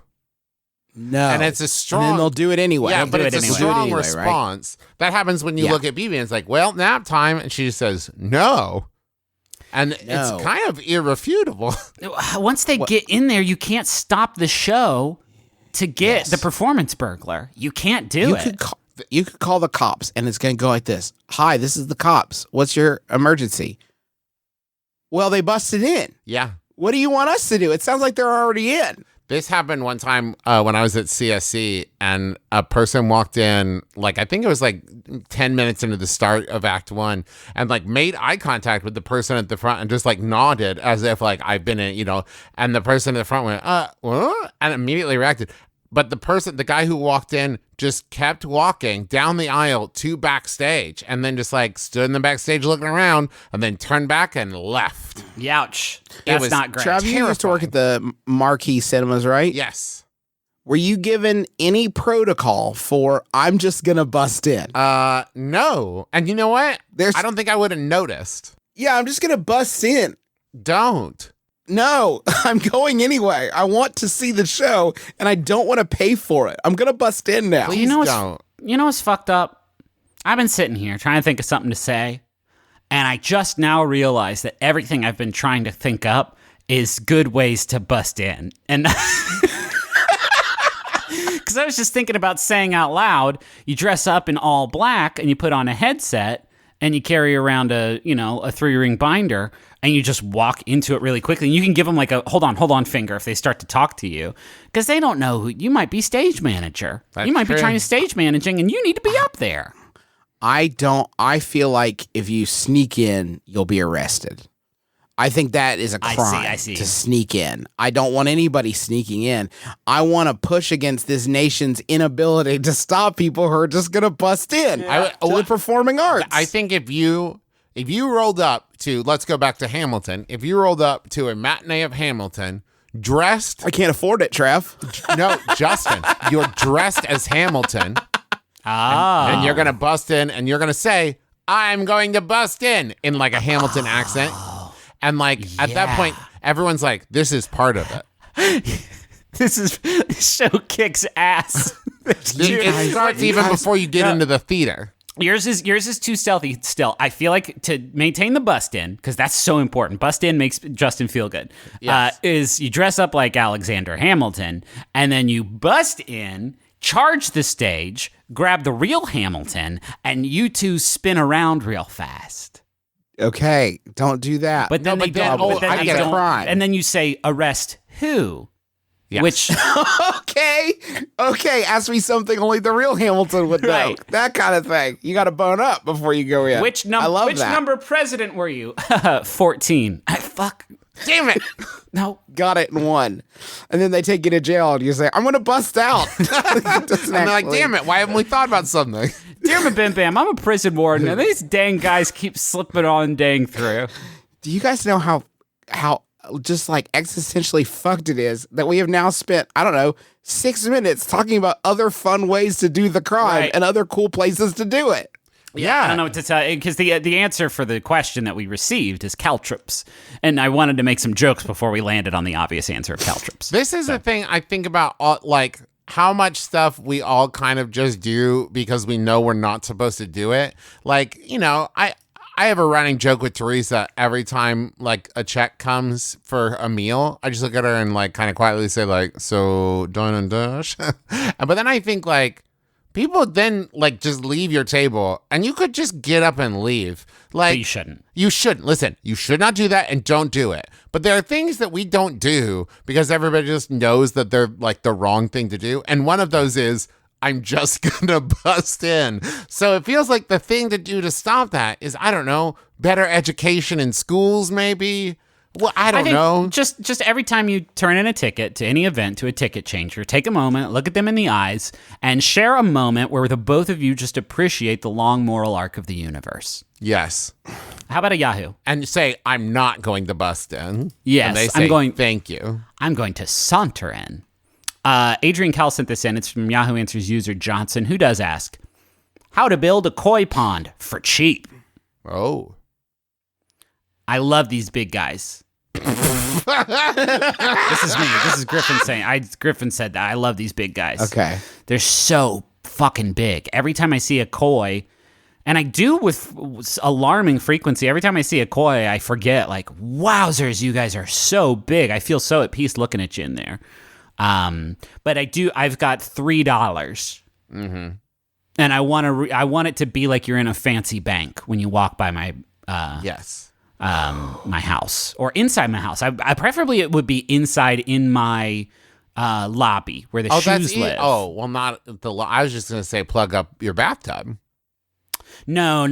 No. And it's a strong... And then they'll do it anyway. Yeah, but do it's it a anyway. strong Right? response. That happens when you Yeah. look at BB and it's like, well, nap time. And she just says, no. And No. it's kind of irrefutable. Once they get in there, you can't stop the show to get Yes. the performance burglar. You can't do it. You could call the cops, and it's going to go like this. Hi, this is the cops. What's your emergency? Well, they busted in. Yeah. What do you want us to do? It sounds like they're already in. This happened one time when I was at CSC, and a person walked in, like, I think it was like 10 minutes into the start of Act 1, and like made eye contact with the person at the front and just like nodded as if like I've been in, and the person in the front went, what? And immediately reacted. But the guy who walked in just kept walking down the aisle to backstage and then just like stood in the backstage looking around and then turned back and left. Youch. That's was not great. Trav, you used to work at the Marquee Cinemas, right? Yes. Were you given any protocol for, I'm just going to bust in? No. And you know what? There's- I don't think I would have noticed. Yeah, I'm just going to bust in. Don't. No, I'm going anyway. I want to see the show, and I don't want to pay for it. I'm going to bust in now. Please You know don't. what's fucked up? I've been sitting here trying to think of something to say, and I just now realized that everything I've been trying to think up is good ways to bust in. And because I was just thinking about saying out loud, you dress up in all black and you put on a headset and you carry around a 3-ring binder and you just walk into it really quickly. And you can give them like a hold on finger if they start to talk to you because they don't know who you might be stage manager. That's You might be true. trying to stage managing and you need to be up there. I feel like if you sneak in, you'll be arrested. I think that is a I crime see. to sneak in. I don't want anybody sneaking in. I want to push against this nation's inability to stop people who are just going to bust in to the performing arts. I think if you rolled up to, let's go back to Hamilton, if you rolled up to a matinee of Hamilton dressed, I can't afford it, Trev. no, Justin, you're dressed as Hamilton and you're going to bust in and you're going to say, I'm going to bust in like a Hamilton accent. And like at that point, everyone's like, this is part of it. This show kicks ass. It starts even before you get into the theater. Yours is too stealthy still. I feel like to maintain the bust in, because that's so important. Bust in makes Justin feel good. Yes. Is you dress up like Alexander Hamilton, and then you bust in, charge the stage, grab the real Hamilton, and you two spin around real fast. Okay, don't do that. But then No, they but then- don't. oh, but then I they get it. don't. Crime. And then you say arrest who? Yes. Which okay, ask me something only the real Hamilton would know. Right. That kind of thing. You got to bone up before you go in. which I love which that. number president were you? 14. Fuck. Damn it. No. Got it in one. And then they take you to jail and you say, I'm going to bust out. And they're like, damn it, why haven't we thought about something? Dear MBMBaM, I'm a prison warden, and these dang guys keep slipping on dang through. Do you guys know how just like existentially fucked it is that we have now spent, I don't know, 6 minutes talking about other fun ways to do the crime Right. and other cool places to do it? I don't know what to tell you, because the answer for the question that we received is caltrops. And I wanted to make some jokes before we landed on the obvious answer of caltrops. This is the thing I think about, like, how much stuff we all kind of just do because we know we're not supposed to do it. Like, you know, I have a running joke with Teresa every time, like, a check comes for a meal. I just look at her and, like, kind of quietly say, like, so, done and dash. But then I think, like, people then, like, just leave your table, and you could just get up and leave. Like, But you shouldn't. You shouldn't. Listen, you should not do that, and don't do it. But there are things that we don't do because everybody just knows that they're, like, the wrong thing to do. And one of those is, I'm just gonna bust in. So it feels like the thing to do to stop that is, I don't know, better education in schools, maybe. Well, I don't think know. Just every time you turn in a ticket to any event to a ticket changer, take a moment, look at them in the eyes, and share a moment where the both of you just appreciate the long moral arc of the universe. Yes. How about a Yahoo? And say, I'm not going to bust in. Yes, and they I'm say, going- Thank you. I'm going to saunter in. Adrian Cal sent this in. It's from Yahoo Answers user Johnson, who does ask, how to build a koi pond for cheap. Oh. I love these big guys. This is me. This is Griffin saying. Griffin said that. I love these big guys. Okay. They're so fucking big. Every time I see a koi, and I do with alarming frequency, every time I see a koi, I forget, like, wowzers, you guys are so big. I feel so at peace looking at you in there. But I've got $3. Mm-hmm. And I want it to be like you're in a fancy bank when you walk by my Yes. my house or inside my house. I preferably it would be inside in my lobby where the shoes live. Oh, well, not the. I was just gonna say plug up your bathtub. No,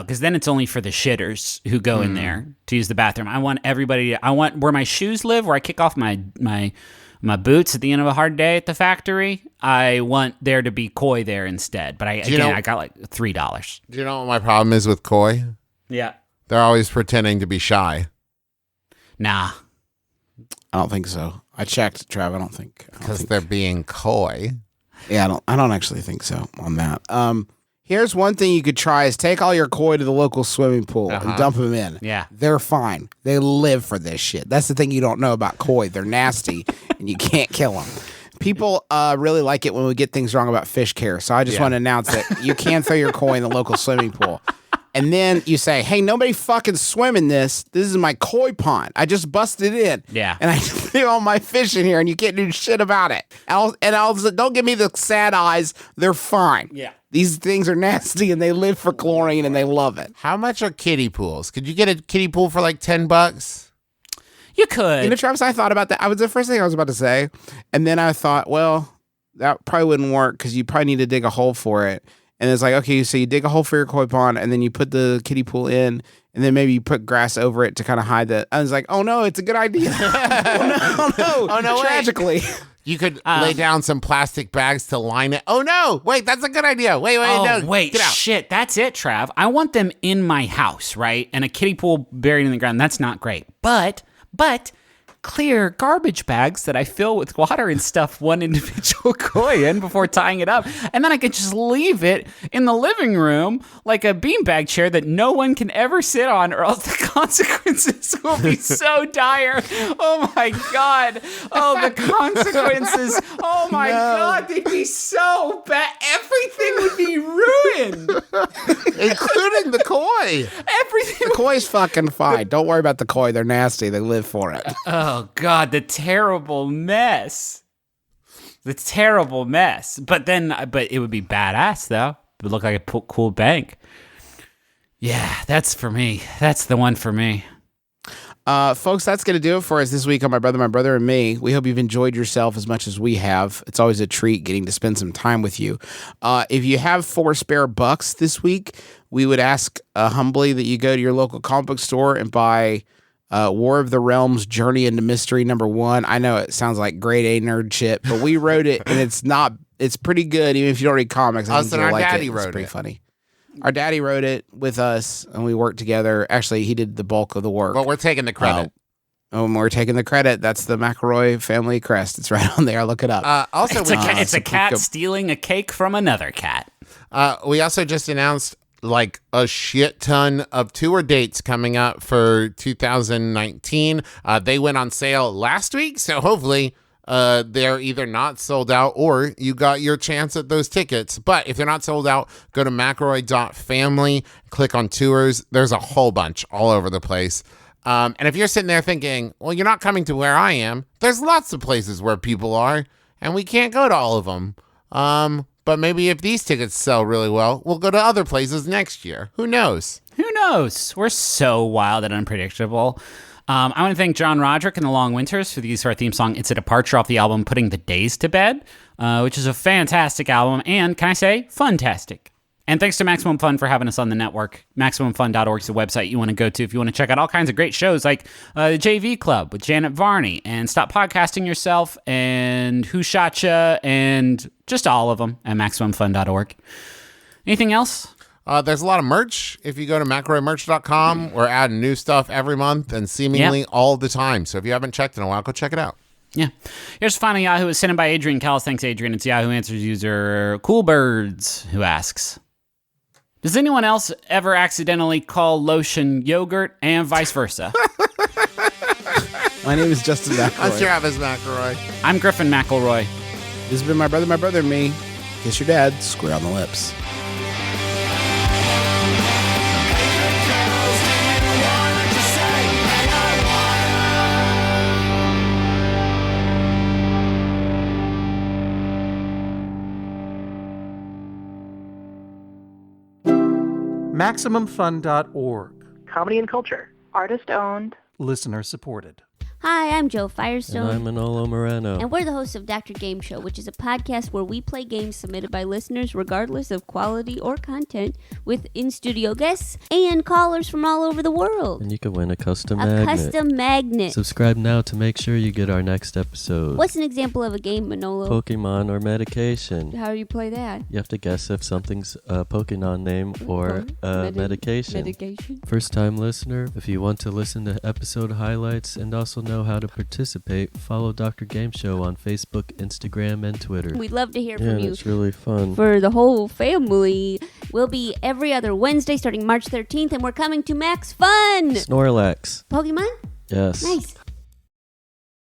because then it's only for the shitters who go in there to use the bathroom. I want everybody. I want where my shoes live, where I kick off my boots at the end of a hard day at the factory. I want there to be koi there instead. But I got like $3. Do you know what my problem is with koi? Yeah. They're always pretending to be shy. Nah. I don't think so. I checked, Trav. I don't think. Because they're being coy. Yeah, I don't actually think so on that. Here's one thing you could try is take all your koi to the local swimming pool and dump them in. Yeah. They're fine. They live for this shit. That's the thing you don't know about koi. They're nasty and you can't kill them. People really like it when we get things wrong about fish care. So I just want to announce that you can throw your koi in the local swimming pool. And then you say, hey, nobody fucking swim in this. This is my koi pond. I just busted in. Yeah. And I threw all my fish in here and you can't do shit about it. Don't give me the sad eyes. They're fine. Yeah. These things are nasty and they live for chlorine and they love it. How much are kiddie pools? Could you get a kiddie pool for like $10? You could. You know, Travis, I thought about that. I was the first thing I was about to say. And then I thought, well, that probably wouldn't work because you probably need to dig a hole for it. And it's like, okay, so you dig a hole for your koi pond and then you put the kiddie pool in and then maybe you put grass over it to kind of hide that. I was like, oh no, it's a good idea. Oh no, tragically. You could lay down some plastic bags to line it. Oh no, wait, that's a good idea. Wait, no, wait, get out. shit, that's it, Trav. I want them in my house, right? And a kiddie pool buried in the ground, that's not great. But clear garbage bags that I fill with water and stuff one individual koi in before tying it up. And then I could just leave it in the living room like a beanbag chair that no one can ever sit on or else the consequences will be so dire. Oh my God. Oh, the consequences. Oh my God. They'd be so bad. Everything would be ruined. Including the koi. Everything. The koi's fucking fine. Don't worry about the koi. They're nasty. They live for it. Oh, God, the terrible mess. The terrible mess. But it would be badass, though. It would look like a cool bank. Yeah, that's for me. That's the one for me. Folks, that's going to do it for us this week on My Brother, and Me. We hope you've enjoyed yourself as much as we have. It's always a treat getting to spend some time with you. If you have $4 spare this week, we would ask humbly that you go to your local comic book store and buy War of the Realms Journey into Mystery #1. I know it sounds like grade A nerd shit, but we wrote it, and it's pretty good, even if you don't read comics. I think and you'll our like daddy it. wrote It's pretty it. funny. Our daddy wrote it with us, and we worked together. Actually, he did the bulk of the work. But we're taking the credit. We're taking the credit. That's the McElroy family crest. It's right on there. Look it up. Also, It's a cat stealing a cake from another cat. we also just announced like a shit ton of tour dates coming up for 2019. They went on sale last week, so hopefully they're either not sold out or you got your chance at those tickets. But if they're not sold out, go to McElroy.family, click on tours. There's a whole bunch all over the place. And if you're sitting there thinking, well, you're not coming to where I am, there's lots of places where people are, and we can't go to all of them. But maybe if these tickets sell really well, we'll go to other places next year. Who knows? Who knows? We're so wild and unpredictable. I want to thank John Roderick and the Long Winters for the use of our theme song. It's a departure off the album Putting the Days to Bed, which is a fantastic album and, can I say, funtastic. And thanks to Maximum Fun for having us on the network. MaximumFun.org is the website you want to go to if you want to check out all kinds of great shows like the JV Club with Janet Varney and Stop Podcasting Yourself and Who Shot Ya and just all of them at MaximumFun.org. Anything else? There's a lot of merch. If you go to McElroyMerch.com, we're adding new stuff every month and seemingly all the time. So if you haven't checked in a while, go check it out. Yeah. Here's Final Yahoo. It's sent in by Adrian Callis. Thanks, Adrian. It's Yahoo Answers user Coolbirds who asks, does anyone else ever accidentally call lotion yogurt and vice versa? My name is Justin McElroy. I'm Travis McElroy. I'm Griffin McElroy. This has been My Brother, and Me. Kiss your dad square on the lips. MaximumFun.org. Comedy and culture. Artist owned. Listener supported. Hi, I'm Joe Firestone. And I'm Manolo Moreno. And we're the hosts of Dr. Game Show, which is a podcast where we play games submitted by listeners regardless of quality or content, with in-studio guests and callers from all over the world. And you can win a custom magnet. Custom magnet. Subscribe now to make sure you get our next episode. What's an example of a game, Manolo? Pokemon or medication. How do you play that? You have to guess if something's a Pokemon name or medication. Medication. First-time listener, if you want to listen to episode highlights and also know how to participate, follow Dr. Game Show on Facebook, Instagram, and Twitter. We'd love to hear from you. It's really fun. For the whole family. We'll be every other Wednesday starting March 13th, and we're coming to Max Fun! Snorlax. Pokemon? Yes. Nice.